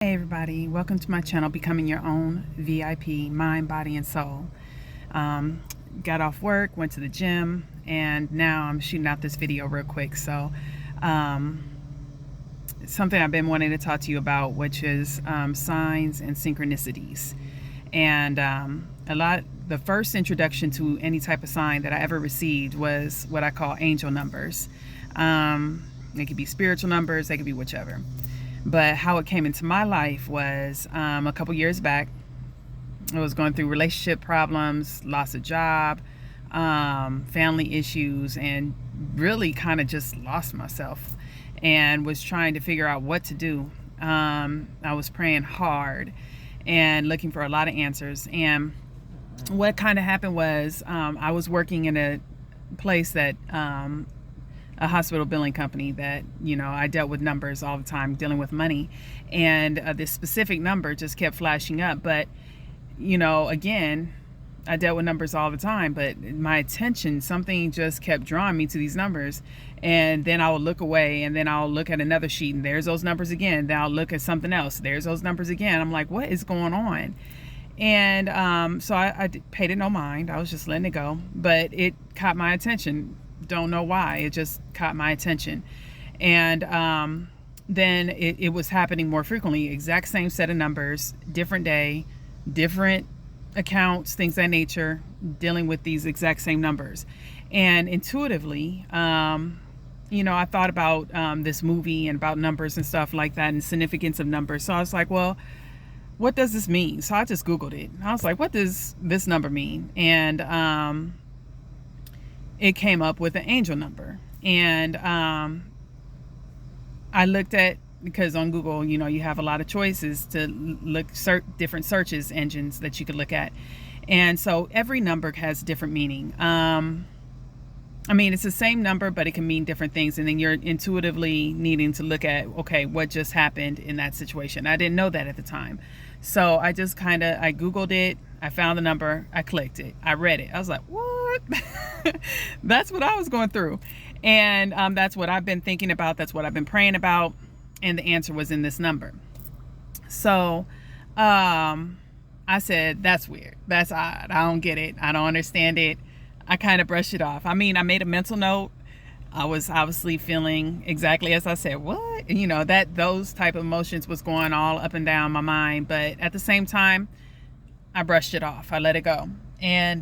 Hey everybody, welcome to my channel, Becoming Your Own VIP, Mind, Body, and Soul. Got off work, went to the gym, and now I'm shooting out this video real quick. So something I've been wanting to talk to you about, which is signs and synchronicities. And the first introduction to any type of sign that I ever received was what I call angel numbers. They could be spiritual numbers, they could be whichever. But how it came into my life was a couple years back. I was going through relationship problems, lost a job, family issues, and really kind of just lost myself and was trying to figure out what to do. I was praying hard and looking for a lot of answers. And what kind of happened was I was working in a place that a hospital billing company that, I dealt with numbers all the time, dealing with money. And this specific number just kept flashing up. But, again, I dealt with numbers all the time, but my attention, something just kept drawing me to these numbers. And then I would look away, and then I'll look at another sheet, and there's those numbers again. Then I'll look at something else. There's those numbers again. I'm like, what is going on? And so I paid it no mind. I was just letting it go. But it caught my attention. Don't know why. It just caught my attention. And then it was happening more frequently. Exact same set of numbers, different day, different accounts, things of that nature, dealing with these exact same numbers. And intuitively, I thought about this movie and about numbers and stuff like that and significance of numbers. So I was like, well, what does this mean? So I just Googled it. I was like, what does this number mean? And it came up with an angel number. And I looked at, because on Google, you have a lot of choices to look, different searches engines that you could look at. And so every number has different meaning. It's the same number, but it can mean different things. And then you're intuitively needing to look at, okay, what just happened in that situation? I didn't know that at the time. So I just I Googled it. I found the number. I clicked it. I read it. I was like, what? That's what I was going through. And that's what I've been thinking about. That's what I've been praying about. And the answer was in this number. So I said, that's weird. That's odd. I don't get it. I don't understand it. I kind of brushed it off. I made a mental note. I was obviously feeling exactly as I said, what? That those type of emotions was going all up and down my mind. But at the same time, I brushed it off. I let it go. And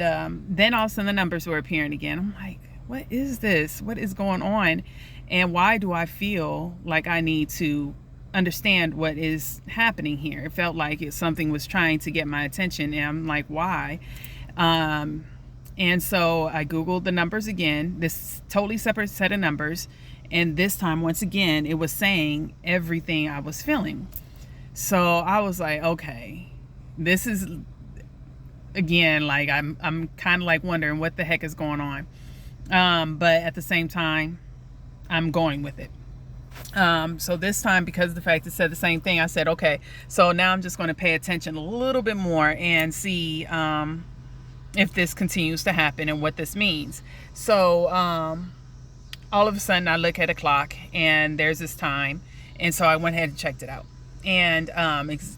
then all of a sudden the numbers were appearing again. I'm like, what is this? What is going on? And why do I feel like I need to understand what is happening here? It felt like something was trying to get my attention. And I'm like, why? And so I Googled the numbers again, this totally separate set of numbers. And this time, once again, it was saying everything I was feeling. So I was like, okay, this is, again, like I'm kind of like wondering what the heck is going on. But at the same time, I'm going with it. So this time, because of the fact it said the same thing, I said, okay, so now I'm just going to pay attention a little bit more and see if this continues to happen and what this means. So all of a sudden I look at a clock and there's this time. And so I went ahead and checked it out. And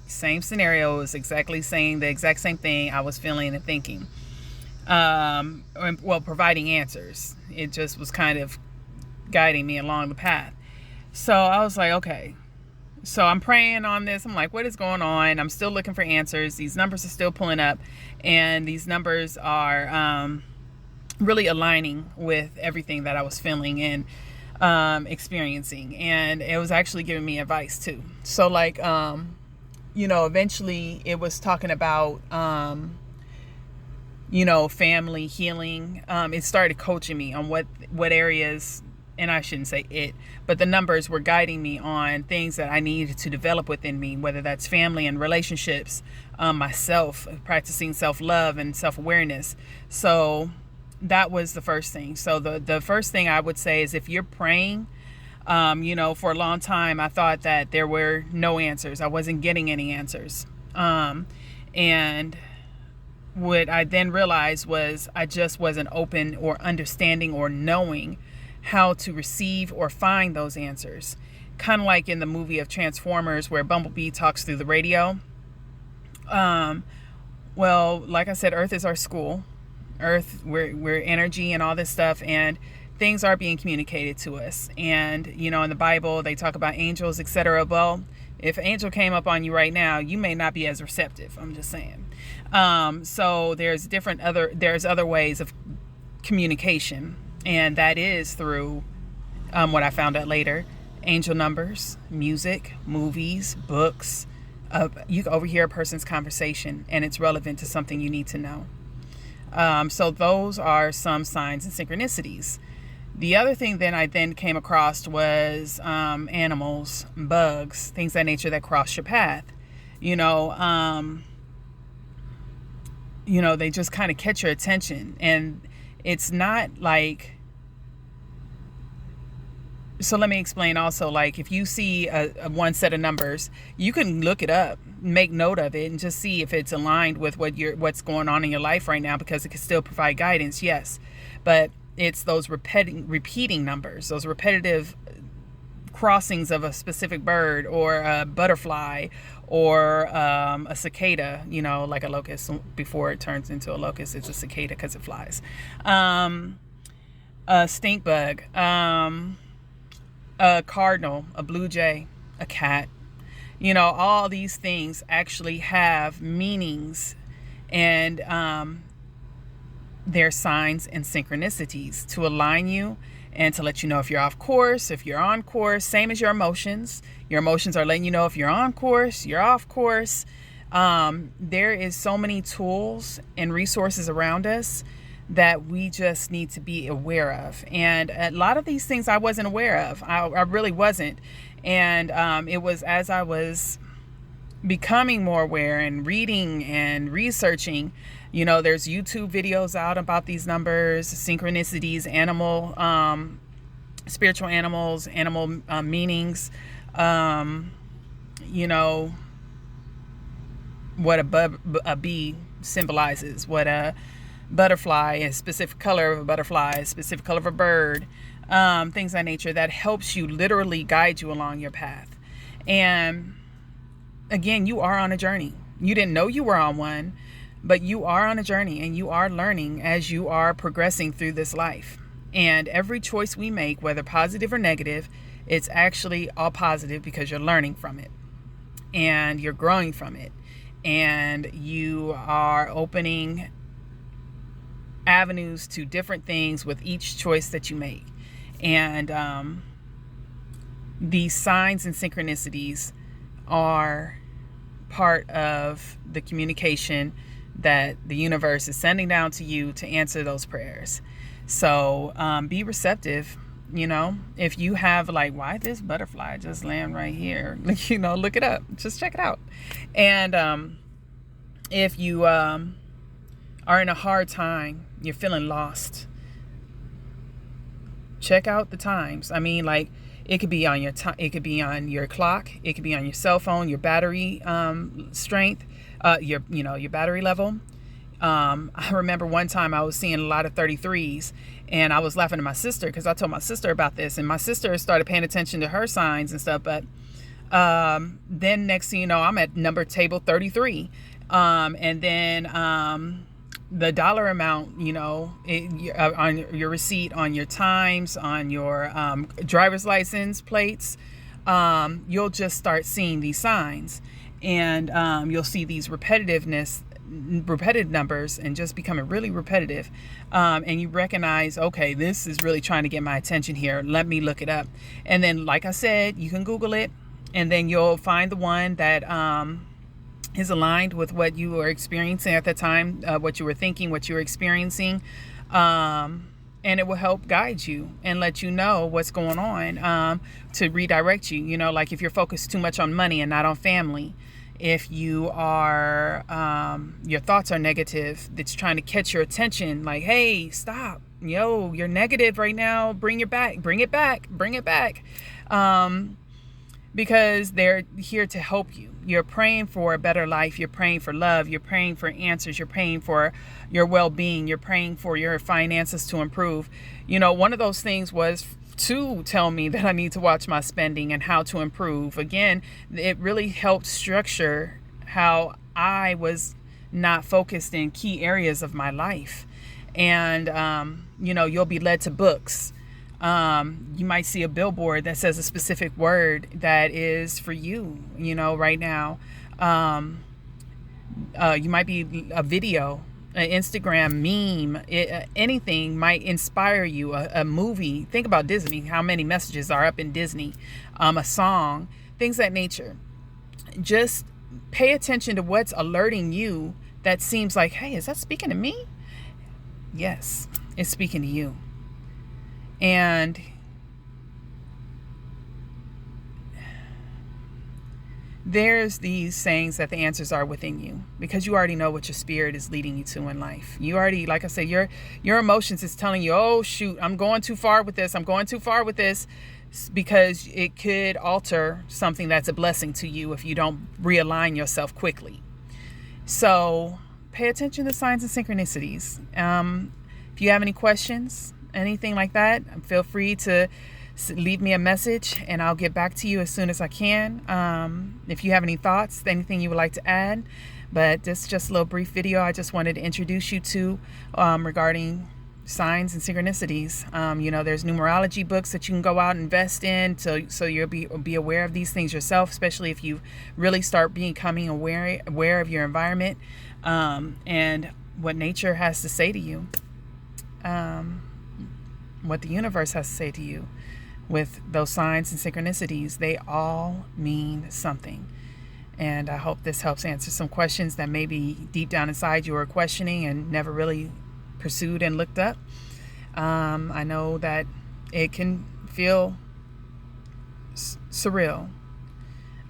same scenario, was exactly saying the exact same thing I was feeling and thinking. Providing answers. It just was kind of guiding me along the path. So I was like, okay. So I'm praying on this. I'm like, what is going on? I'm still looking for answers. These numbers are still pulling up. And these numbers are really aligning with everything that I was feeling and experiencing. And it was actually giving me advice too. So eventually it was talking about, family healing. It started coaching me on what areas, and I shouldn't say it, but the numbers were guiding me on things that I needed to develop within me, whether that's family and relationships, myself, practicing self-love and self-awareness. So that was the first thing. So the first thing I would say is, if you're praying, for a long time, I thought that there were no answers. I wasn't getting any answers. And what I then realized was I just wasn't open or understanding or knowing how to receive or find those answers. kind of like in the movie of Transformers where Bumblebee talks through the radio. Well, like I said, Earth is our school. Earth, we're energy and all this stuff, and things are being communicated to us. And in the Bible they talk about angels, etc. Well, if an angel came up on you right now, you may not be as receptive. I'm just saying. So there's other ways of communication, and that is through what I found out later: angel numbers, music, movies, books. You can overhear a person's conversation, and it's relevant to something you need to know. So those are some signs and synchronicities. The other thing that I then came across was animals, bugs, things of that nature that cross your path. They just kind of catch your attention, and it's not like. So let me explain also, like if you see a one set of numbers, you can look it up, make note of it, and just see if it's aligned with what's going on in your life right now, because it can still provide guidance, yes. But it's those repeating numbers, those repetitive crossings of a specific bird or a butterfly or a cicada, like a locust. Before it turns into a locust, it's a cicada because it flies. A stink bug. A cardinal, a blue jay, a cat. All these things actually have meanings, and they're signs and synchronicities to align you and to let you know if you're off course, if you're on course. Same as your emotions. Your emotions are letting you know if you're on course, you're off course. There is so many tools and resources around us that we just need to be aware of. And a lot of these things I wasn't aware of. I really wasn't. And it was as I was becoming more aware and reading and researching, there's YouTube videos out about these numbers, synchronicities, spiritual animals, animal meanings, what a bee symbolizes, what a butterfly, a specific color of a butterfly, a specific color of a bird, things of that nature that helps you literally guide you along your path. And again, you are on a journey. You didn't know you were on one, but you are on a journey, and you are learning as you are progressing through this life. And every choice we make, whether positive or negative, it's actually all positive because you're learning from it and you're growing from it, and you are opening avenues to different things with each choice that you make. And these signs and synchronicities are part of the communication that the universe is sending down to you to answer those prayers. So be receptive. If you have like, why this butterfly just land right here, look it up, just check it out. And if you are in a hard time, you're feeling lost, check out the times. I mean, like, it could be on your it could be on your clock, it could be on your cell phone, your battery strength, your battery level. I remember one time I was seeing a lot of 33s, and I was laughing at my sister because I told my sister about this, and my sister started paying attention to her signs and stuff. But then next thing you know, I'm at number table 33, and then the dollar amount, on your receipt, on your times, on your driver's license plates, you'll just start seeing these signs, and you'll see these repetitive numbers, and just becoming really repetitive, and you recognize, okay, this is really trying to get my attention here, let me look it up. And then, like I said, you can Google it, and then you'll find the one that is aligned with what you were experiencing at the time, what you were thinking, what you were experiencing, and it will help guide you and let you know what's going on, to redirect you. Like if you're focused too much on money and not on family, if you are your thoughts are negative, that's trying to catch your attention, like, hey, stop, you're negative right now, bring it back, because they're here to help you. You're praying for a better life. You're praying for love. You're praying for answers. You're praying for your well-being. You're praying for your finances to improve. One of those things was to tell me that I need to watch my spending and how to improve. Again, it really helped structure how I was not focused in key areas of my life. And, you'll be led to books. You might see a billboard that says a specific word that is for you, right now. You might be a video, an Instagram meme, anything might inspire you, a movie. Think about Disney, how many messages are up in Disney, a song, things of that nature. Just pay attention to what's alerting you that seems like, hey, is that speaking to me? Yes, it's speaking to you. And there's these sayings that the answers are within you, because you already know what your spirit is leading you to in life. You already, like I said, your emotions is telling you, oh shoot, I'm going too far with this. I'm going too far with this, because it could alter something that's a blessing to you if you don't realign yourself quickly. So pay attention to signs and synchronicities. If you have any questions, anything like that, feel free to leave me a message and I'll get back to you as soon as I can. If you have any thoughts, anything you would like to add. But this is just a little brief video I just wanted to introduce you to regarding signs and synchronicities. There's numerology books that you can go out and invest in, so you'll be aware of these things yourself, especially if you really start becoming aware of your environment and what nature has to say to you, what the universe has to say to you. With those signs and synchronicities, they all mean something. And I hope this helps answer some questions that maybe deep down inside you were questioning and never really pursued and looked up. I know that it can feel surreal,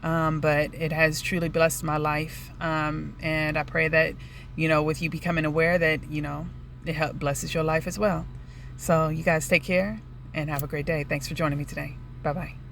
but it has truly blessed my life. And I pray that, with you becoming aware that, it blesses your life as well. So you guys take care and have a great day. Thanks for joining me today. Bye-bye.